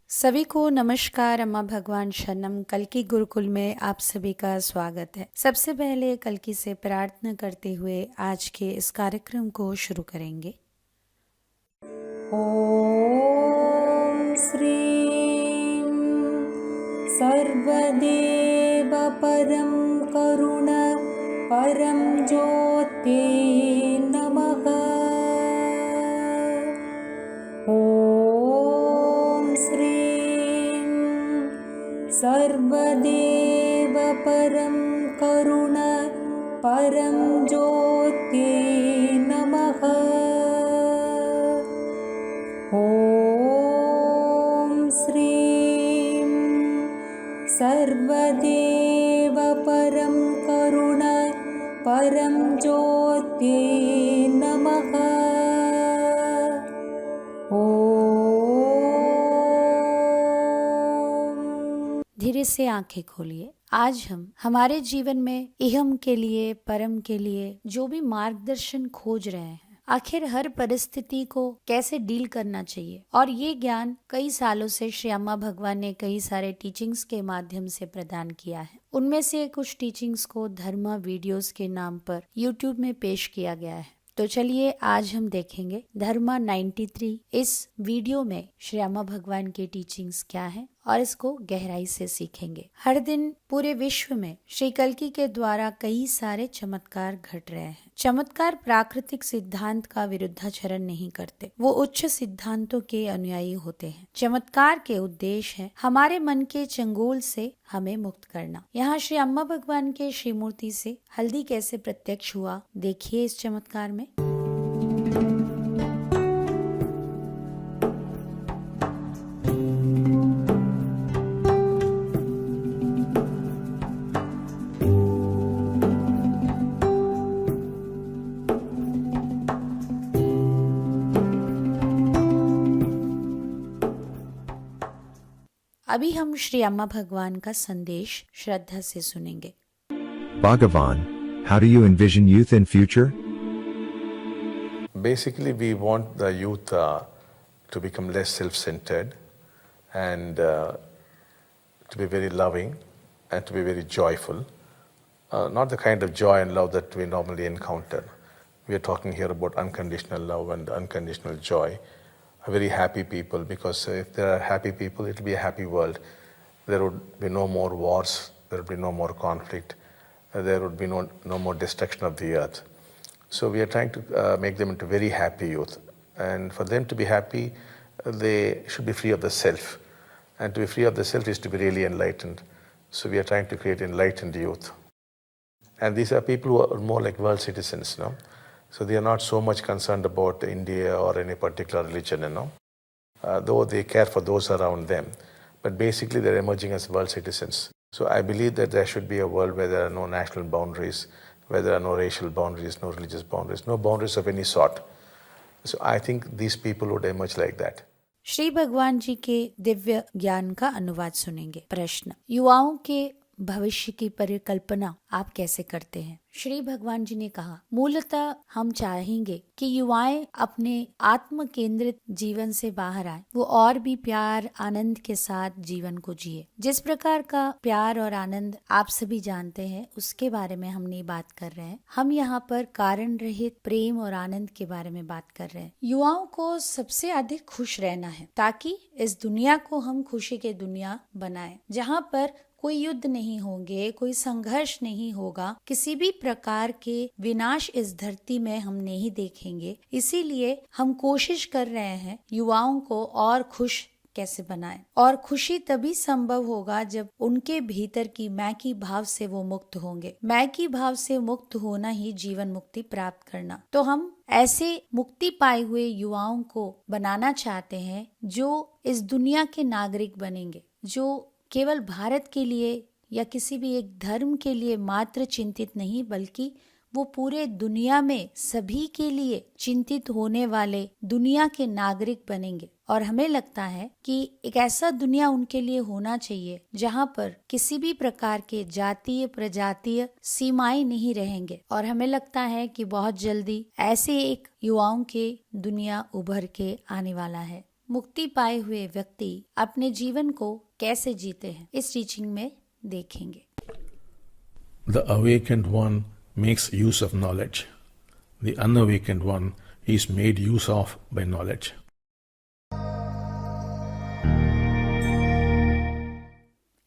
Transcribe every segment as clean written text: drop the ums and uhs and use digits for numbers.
सभी को नमस्कार। अम्मा भगवान शरणम। कल्कि गुरुकुल में आप सभी का स्वागत है। सबसे पहले कल्कि से प्रार्थना करते हुए आज के इस कार्यक्रम को शुरू करेंगे। ॐ श्रीं सर्वदेव परं करुण परं ज्योते नमः। ॐ श्रीं सर्वदेव परं करुण परं ज्योते नमः। ॐ श्रीं सर्वदेव परं करुण परं ज्योते नमः। धीरे से आंखें खोलिए। आज हम हमारे जीवन में इहम के लिए, परम के लिए जो भी मार्गदर्शन खोज रहे हैं, आखिर हर परिस्थिति को कैसे डील करना चाहिए, और ये ज्ञान कई सालों से श्री अम्मा भगवान ने कई सारे टीचिंग्स के माध्यम से प्रदान किया है। उनमें से कुछ टीचिंग्स को धर्मा वीडियोस के नाम पर यूट्यूब में पेश किया गया है। तो चलिए आज हम देखेंगे धर्मा 93 इस वीडियो में श्री अम्मा भगवान के टीचिंग्स क्या है और इसको गहराई से सीखेंगे। हर दिन पूरे विश्व में श्री कल्कि के द्वारा कई सारे चमत्कार घट रहे हैं। चमत्कार प्राकृतिक सिद्धांत का विरुद्धाचरण नहीं करते, वो उच्च सिद्धांतों के अनुयायी होते हैं। चमत्कार के उद्देश्य है हमारे मन के चंगुल से हमें मुक्त करना। यहाँ श्री अम्मा भगवान के श्रीमूर्ति से हल्दी कैसे प्रत्यक्ष हुआ, देखिए इस चमत्कार में। अभी हम श्री अम्मा भगवान का संदेश श्रद्धा से सुनेंगे। Bhagavan, how do you envision youth in future? Basically, we want the youth to become less self-centered and to be very loving and to be very joyful. Not the kind of joy and love that we normally encounter. We are talking here about unconditional love and unconditional joy. Very happy people, because if there are happy people, it will be a happy world. There would be no more wars, there would be no more conflict, there would be no more destruction of the earth. So we are trying to make them into very happy youth. And for them to be happy, they should be free of the self. And to be free of the self is to be really enlightened. So we are trying to create enlightened youth. And these are people who are more like world citizens, no? So they are not so much concerned about India or any particular religion, though they care for those around them. But basically they're emerging as world citizens. So I believe that there should be a world where there are no national boundaries, where there are no racial boundaries, no religious boundaries, no boundaries of any sort. So I think these people would emerge like that. Shri भगवान जी के दिव्य ज्ञान का अनुवाद सुनेंगे। प्रश्न: युवाओं के भविष्य की परिकल्पना आप कैसे करते हैं? श्री भगवान जी ने कहा, मूलतः हम चाहेंगे कि युवाएं अपने आत्म केंद्रित जीवन से बाहर आए, वो और भी प्यार आनंद के साथ जीवन को जिए। जिस प्रकार का प्यार और आनंद आप सभी जानते हैं, उसके बारे में हम नहीं बात कर रहे हैं। हम यहाँ पर कारण रहित प्रेम और आनंद के बारे में बात कर रहे हैं। युवाओं को सबसे अधिक खुश रहना है, ताकि इस दुनिया को हम खुशी की दुनिया बनाएं, जहाँ पर कोई युद्ध नहीं होंगे, कोई संघर्ष नहीं होगा, किसी भी प्रकार के विनाश इस धरती में हम नहीं देखेंगे। इसीलिए हम कोशिश कर रहे हैं युवाओं को और खुश कैसे बनाएं। और खुशी तभी संभव होगा जब उनके भीतर की मैं की भाव से वो मुक्त होंगे। मैं की भाव से मुक्त होना ही जीवन मुक्ति प्राप्त करना। तो हम ऐसे मुक्ति पाए हुए युवाओं को बनाना चाहते हैं जो इस दुनिया के नागरिक बनेंगे, जो केवल भारत के लिए या किसी भी एक धर्म के लिए मात्र चिंतित नहीं, बल्कि वो पूरे दुनिया में सभी के लिए चिंतित होने वाले दुनिया के नागरिक बनेंगे। और हमें लगता है कि एक ऐसा दुनिया उनके लिए होना चाहिए जहाँ पर किसी भी प्रकार के जातीय प्रजातीय सीमाएं नहीं रहेंगे। और हमें लगता है कि बहुत जल्दी ऐसे एक युवाओं के दुनिया उभर के आने वाला है। मुक्ति पाए हुए व्यक्ति अपने जीवन को कैसे जीते हैं, इस टीचिंग में देखेंगे। The awakened one makes use of knowledge. The unawakened one is made use of by knowledge.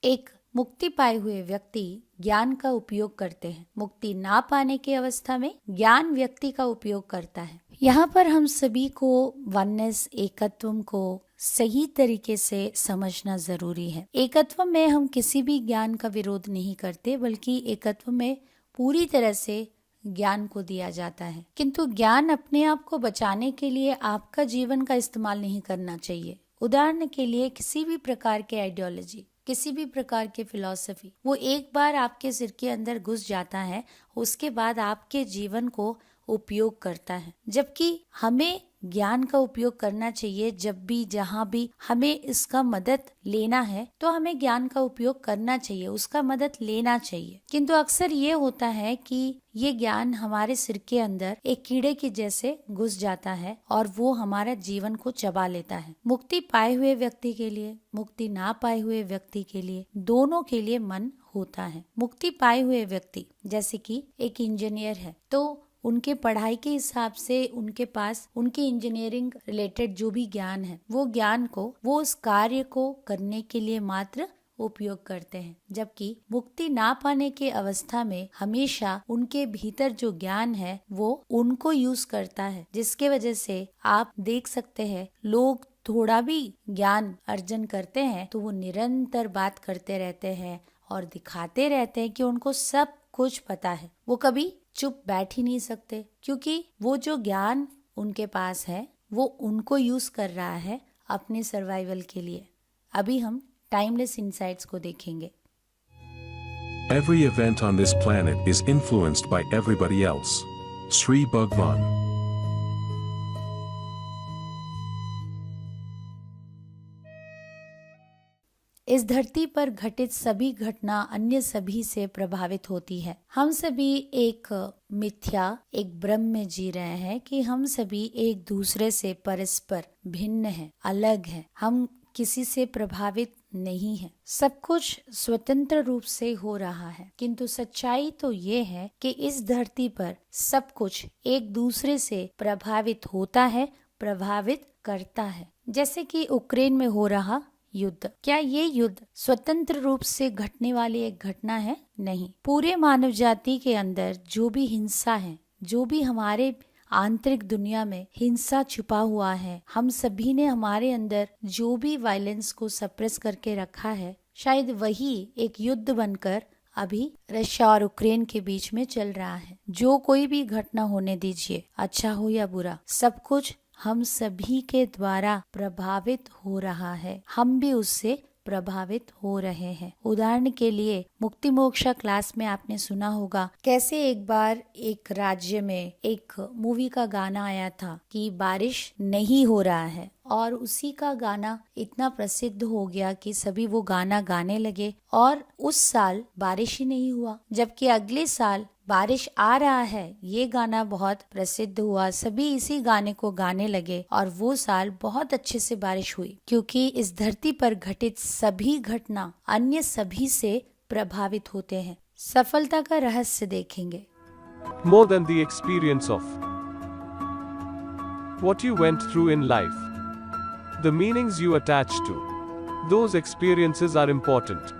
एक मुक्ति पाए हुए व्यक्ति ज्ञान का उपयोग करते हैं। मुक्ति ना पाने की अवस्था में ज्ञान व्यक्ति का उपयोग करता है। यहाँ पर हम सभी को वननेस, एकत्व को सही तरीके से समझना जरूरी है। एकत्व में हम किसी भी ज्ञान का विरोध नहीं करते, बल्कि एकत्व में पूरी तरह से ज्ञान को दिया जाता है। किंतु ज्ञान अपने आप को बचाने के लिए आपका जीवन का इस्तेमाल नहीं करना चाहिए। उदाहरण के लिए किसी भी प्रकार के आइडियोलॉजी, किसी भी प्रकार के फिलॉसफी, वो एक बार आपके सिर के अंदर घुस जाता है, उसके बाद आपके जीवन को उपयोग करता है। जबकि हमें ज्ञान का उपयोग करना चाहिए। जब भी जहाँ भी हमें इसका मदद लेना है तो हमें ज्ञान का उपयोग करना चाहिए, उसका मदद लेना चाहिए। किंतु अक्सर ये होता है कि ये ज्ञान हमारे सिर के अंदर एक कीड़े के जैसे घुस जाता है और वो हमारे जीवन को चबा लेता है। मुक्ति पाए हुए व्यक्ति के लिए, मुक्ति ना पाए हुए व्यक्ति के लिए, दोनों के लिए मन होता है। मुक्ति पाए हुए व्यक्ति जैसे कि एक इंजीनियर है, तो उनके पढ़ाई के हिसाब से उनके पास उनके इंजीनियरिंग रिलेटेड जो भी ज्ञान है, वो ज्ञान को वो उस कार्य को करने के लिए मात्र उपयोग करते हैं। जबकि मुक्ति ना पाने के अवस्था में हमेशा उनके भीतर जो ज्ञान है वो उनको यूज करता है, जिसके वजह से आप देख सकते हैं लोग थोड़ा भी ज्ञान अर्जन करते हैं तो वो निरंतर बात करते रहते हैं और दिखाते रहते हैं कि उनको सब कुछ पता है। वो कभी चुप बैठ ही नहीं सकते, क्योंकि वो जो ज्ञान उनके पास है वो उनको यूज कर रहा है अपने सर्वाइवल के लिए। अभी हम टाइमलेस इनसाइट्स को देखेंगे। Every event on this planet is influenced by everybody else. Sri Bhagwan. इस धरती पर घटित सभी घटना अन्य सभी से प्रभावित होती है। हम सभी एक मिथ्या, एक भ्रम में जी रहे हैं कि हम सभी एक दूसरे से परस्पर भिन्न हैं, अलग हैं। हम किसी से प्रभावित नहीं है। सब कुछ स्वतंत्र रूप से हो रहा है। किंतु सच्चाई तो ये है कि इस धरती पर सब कुछ एक दूसरे से प्रभावित होता है, प्रभावित करता है। जैसे कि यूक्रेन में हो रहा युद्ध, क्या ये युद्ध स्वतंत्र रूप से घटने वाली एक घटना है? नहीं। पूरे मानव जाति के अंदर जो भी हिंसा है, जो भी हमारे आंतरिक दुनिया में हिंसा छुपा हुआ है, हम सभी ने हमारे अंदर जो भी वायलेंस को सप्रेस करके रखा है, शायद वही एक युद्ध बनकर अभी रशिया और यूक्रेन के बीच में चल रहा है। जो कोई भी घटना होने दीजिए, अच्छा हो या बुरा, सब कुछ हम सभी के द्वारा प्रभावित हो रहा है। हम भी उससे प्रभावित हो रहे हैं। उदाहरण के लिए मुक्ति मोक्षा क्लास में आपने सुना होगा कैसे एक बार एक राज्य में एक मूवी का गाना आया था कि बारिश नहीं हो रहा है, और उसी का गाना इतना प्रसिद्ध हो गया कि सभी वो गाना गाने लगे और उस साल बारिश ही नहीं हुआ। जबकि अगले साल बारिश आ रहा है, ये गाना बहुत प्रसिद्ध हुआ, सभी इसी गाने को गाने लगे और वो साल बहुत अच्छे से बारिश हुई, क्योंकि इस धरती पर घटित सभी घटना अन्य सभी से प्रभावित होते हैं। सफलता का रहस्य देखेंगे। More than the experience of what you went through in life, the meanings you attach to, those experiences are important.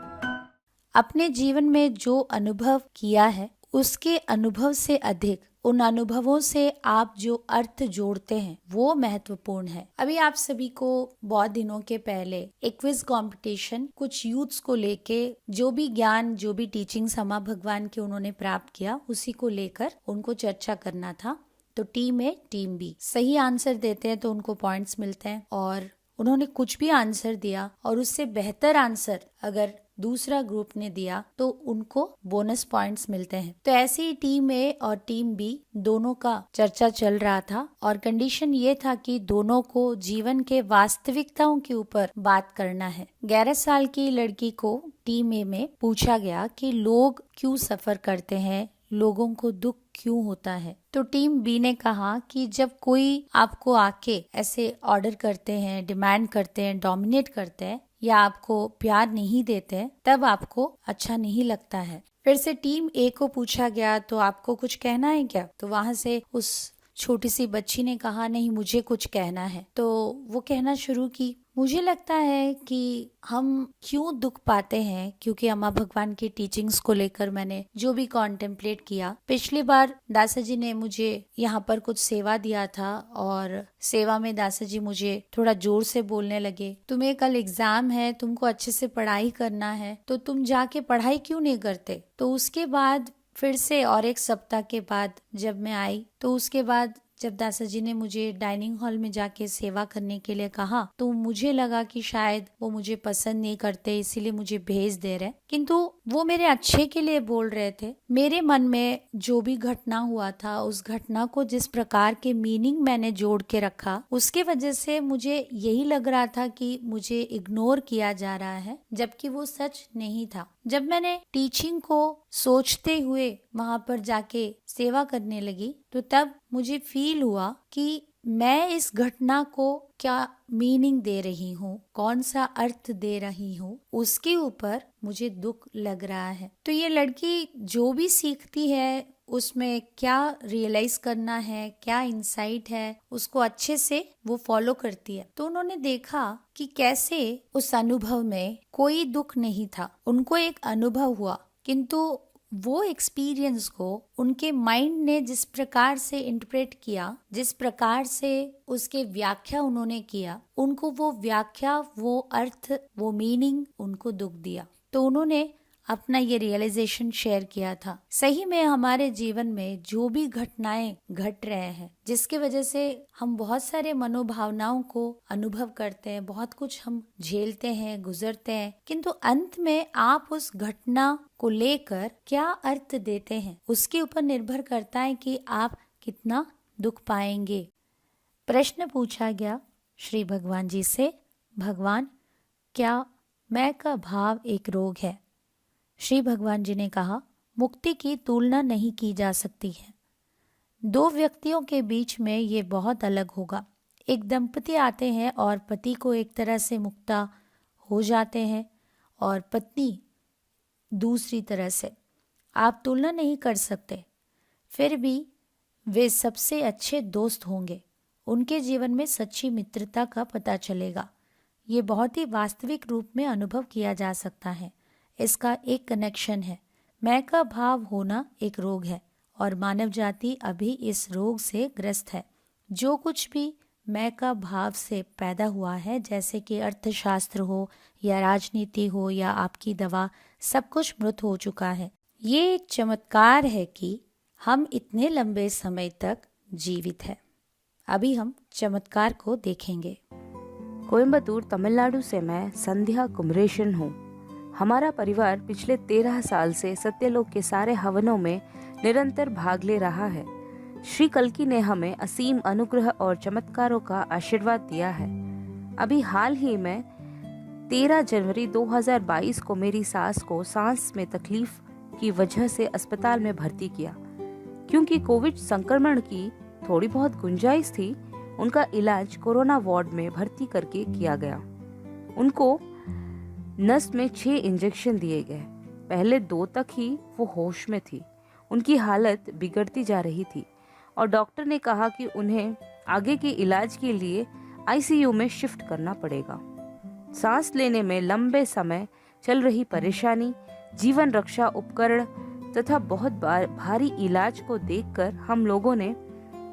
अपने जीवन में जो अनुभव किया है उसके अनुभव से अधिक उन अनुभवों से आप जो अर्थ जोड़ते हैं वो महत्वपूर्ण है। अभी आप सभी को बहुत दिनों के पहले एक क्विज कंपटीशन कुछ यूथ्स को लेके जो भी ज्ञान, जो भी टीचिंग्स हमा भगवान के उन्होंने प्राप्त किया, उसी को लेकर उनको चर्चा करना था। तो टीम ए, टीम बी सही आंसर देते हैं तो उनको पॉइंट्स मिलते हैं, और उन्होंने कुछ भी आंसर दिया और उससे बेहतर आंसर अगर दूसरा ग्रुप ने दिया तो उनको बोनस पॉइंट्स मिलते हैं। तो ऐसे ही टीम ए और टीम बी दोनों का चर्चा चल रहा था और कंडीशन ये था कि दोनों को जीवन के वास्तविकताओं के ऊपर बात करना है। 11 साल की लड़की को टीम ए में पूछा गया कि लोग क्यों सफर करते हैं, लोगों को दुख क्यों होता है। तो टीम बी ने कहा कि जब कोई आपको आके ऐसे ऑर्डर करते हैं, डिमांड करते हैं, डोमिनेट करते हैं या आपको प्यार नहीं देते, तब आपको अच्छा नहीं लगता है। फिर से टीम ए को पूछा गया तो आपको कुछ कहना है क्या? तो वहां से उस छोटी सी बच्ची ने कहा नहीं, मुझे कुछ कहना है। तो वो कहना शुरू की, मुझे लगता है कि हम क्यों दुख पाते हैं, क्योंकि अम्मा भगवान की टीचिंग्स को लेकर मैंने जो भी कॉन्टेम्पलेट किया। पिछली बार दासा जी ने मुझे यहाँ पर कुछ सेवा दिया था और सेवा में दासा जी मुझे थोड़ा जोर से बोलने लगे, तुम्हें कल एग्जाम है, तुमको अच्छे से पढ़ाई करना है, तो तुम जाके पढ़ाई क्यों नहीं करते। तो उसके बाद फिर से और एक सप्ताह के बाद जब मैं आई, तो उसके बाद जब दासा जी ने मुझे डाइनिंग हॉल में जाके सेवा करने के लिए कहा, तो मुझे लगा कि शायद वो मुझे पसंद नहीं करते, इसीलिए मुझे भेज दे रहे। किंतु वो मेरे अच्छे के लिए बोल रहे थे। मेरे मन में जो भी घटना हुआ था, उस घटना को जिस प्रकार के मीनिंग मैंने जोड़ के रखा, उसके वजह से मुझे यही लग रहा था कि मुझे इग्नोर किया जा रहा है, जबकि वो सच नहीं था। जब मैंने टीचिंग को सोचते हुए वहां पर जाके सेवा करने लगी, तो तब मुझे फील हुआ कि मैं इस घटना को क्या मीनिंग दे रही हूँ, कौन सा अर्थ दे रही हूँ, उसके ऊपर मुझे दुख लग रहा है। तो ये लड़की जो भी सीखती है उसमें क्या रियलाइज करना है, क्या इंसाइट है, उसको अच्छे से वो फॉलो करती है। तो उन्होंने देखा कि कैसे उस अनुभव में कोई दुख नहीं था, उनको एक अनुभव हुआ, किंतु वो एक्सपीरियंस को उनके माइंड ने जिस प्रकार से इंटरप्रेट किया, जिस प्रकार से उसके व्याख्या उन्होंने किया, उनको वो व्याख्या, वो अर्थ, वो मीनिंग उनको दुख दिया। तो उन्होंने अपना ये रियलाइजेशन शेयर किया था। सही में हमारे जीवन में जो भी घटनाएं घट रहे हैं, जिसके वजह से हम बहुत सारे मनोभावनाओं को अनुभव करते हैं, बहुत कुछ हम झेलते हैं, गुजरते हैं, किंतु अंत में आप उस घटना को लेकर क्या अर्थ देते हैं, उसके ऊपर निर्भर करता है कि आप कितना दुख पाएंगे। प्रश्न पूछा गया श्री भगवान जी से, भगवान क्या मैं का भाव एक रोग है? श्री भगवान जी ने कहा, मुक्ति की तुलना नहीं की जा सकती है। दो व्यक्तियों के बीच में ये बहुत अलग होगा। एक दंपति आते हैं और पति को एक तरह से मुक्ता हो जाते हैं और पत्नी दूसरी तरह से। आप तुलना नहीं कर सकते। फिर भी वे सबसे अच्छे दोस्त होंगे। उनके जीवन में सच्ची मित्रता का पता चलेगा। ये बहुत ही वास्तविक रूप में अनुभव किया जा सकता है। इसका एक कनेक्शन है। मैं का भाव होना एक रोग है और मानव जाति अभी इस रोग से ग्रस्त है। जो कुछ भी मैं का भाव से पैदा हुआ है, जैसे कि अर्थशास्त्र हो या राजनीति हो या आपकी दवा, सब कुछ मृत हो चुका है। ये एक चमत्कार है कि हम इतने लंबे समय तक जीवित हैं। अभी हम चमत्कार को देखेंगे। कोयम्बतूर, तमिलनाडु से मैं संध्या कुमरेशन हूँ। हमारा परिवार पिछले 13 साल से सत्यलोक के सारे हवनों में निरंतर भाग ले रहा है। श्री कल्की ने हमें असीम अनुग्रह और चमत्कारों का आशीर्वाद दिया है। अभी हाल ही में 13 जनवरी 2022 को मेरी सास को सांस में तकलीफ की वजह से अस्पताल में भर्ती किया। क्योंकि कोविड संक्रमण की थोड़ी बहुत गुंजाइश थी, उनका इलाज कोरोना वार्ड में भर्ती करके किया गया। उनको नस में 6 इंजेक्शन दिए गए। पहले 2 तक ही वो होश में थी। उनकी हालत बिगड़ती जा रही थी और डॉक्टर ने कहा कि उन्हें आगे के इलाज के लिए आईसीयू में शिफ्ट करना पड़ेगा। सांस लेने में लंबे समय चल रही परेशानी, जीवन रक्षा उपकरण तथा बहुत भारी इलाज को देखकर हम लोगों ने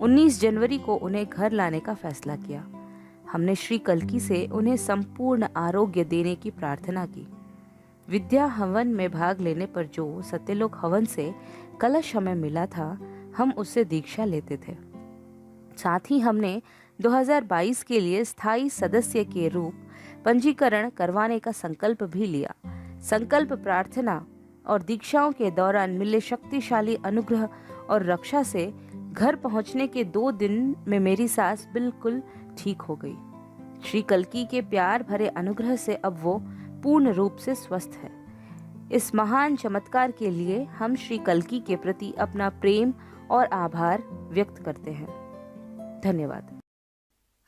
19 जनवरी को उन्हें घर लाने का फैसला किया। हमने श्री कल्की से उन्हें संपूर्ण आरोग्य देने की प्रार्थना की। विद्या हवन में भाग लेने पर जो सत्यलोक हवन से कलश हमें मिला था, हम उससे दीक्षा लेते थे। साथ ही हमने 2022 के लिए स्थायी सदस्य के रूप पंजीकरण करवाने का संकल्प भी लिया। संकल्प प्रार्थना और दीक्षाओं के दौरान मिले शक्तिशाली अनुग्रह और रक्षा से घर पहुंचने के 2 दिन में मेरी सास बिल्कुल ठीक हो गई। श्री कल्की के प्यार भरे अनुग्रह से अब वो पूर्ण रूप से स्वस्थ है। इस महान चमत्कार के लिए हम श्री कल्की के प्रति अपना प्रेम और आभार व्यक्त करते हैं। धन्यवाद।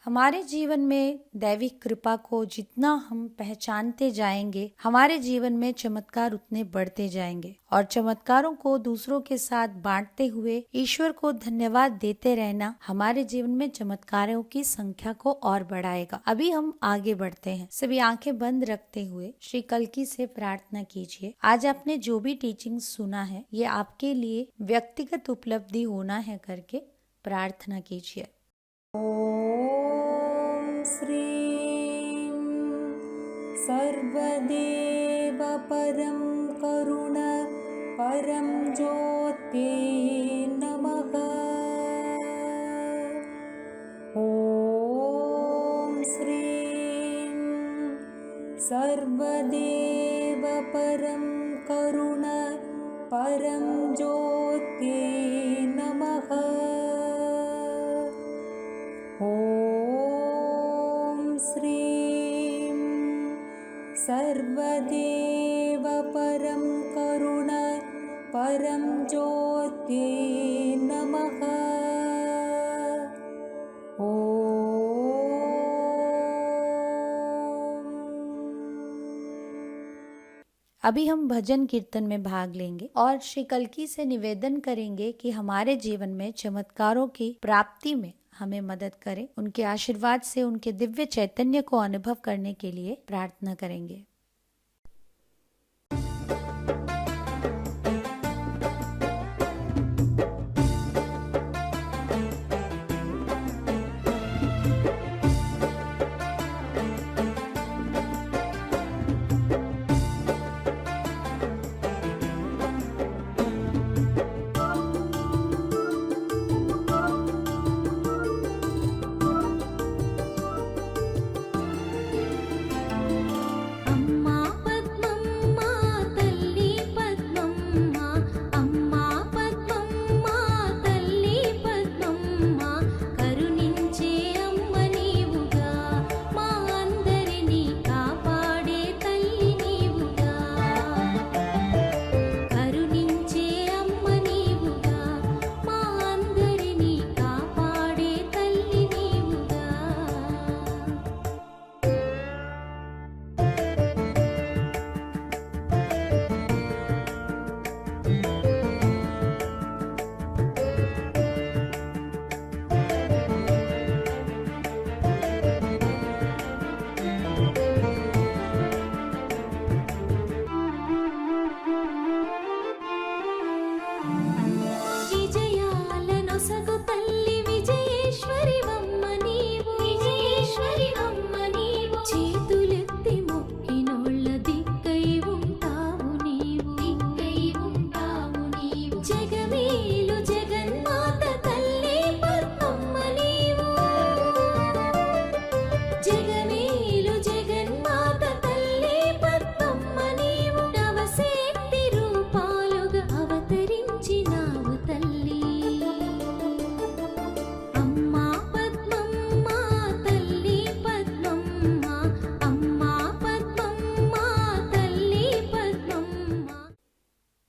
हमारे जीवन में दैविक कृपा को जितना हम पहचानते जाएंगे, हमारे जीवन में चमत्कार उतने बढ़ते जाएंगे और चमत्कारों को दूसरों के साथ बांटते हुए ईश्वर को धन्यवाद देते रहना हमारे जीवन में चमत्कारों की संख्या को और बढ़ाएगा। अभी हम आगे बढ़ते हैं। सभी आंखें बंद रखते हुए श्री कल्की से प्रार्थना कीजिए। आज आपने जो भी टीचिंग सुना है ये आपके लिए व्यक्तिगत उपलब्धि होना है करके प्रार्थना कीजिए। ॐ श्रीं सर्वदेव परं करुण परं ज्योते नमः। ॐ श्रीं सर्वदेव परं करुण परं ज्योते नमः। ॐ श्रीं सर्वदेव परं करुण परं ज्योते नमः। अभी हम भजन कीर्तन में भाग लेंगे और श्री कल्की से निवेदन करेंगे कि हमारे जीवन में चमत्कारों की प्राप्ति में हमें मदद करें। उनके आशीर्वाद से उनके दिव्य चैतन्य को अनुभव करने के लिए प्रार्थना करेंगे।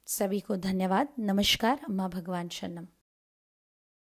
सभी को धन्यवाद। नमस्कार। अम्मा भगवान शरणम।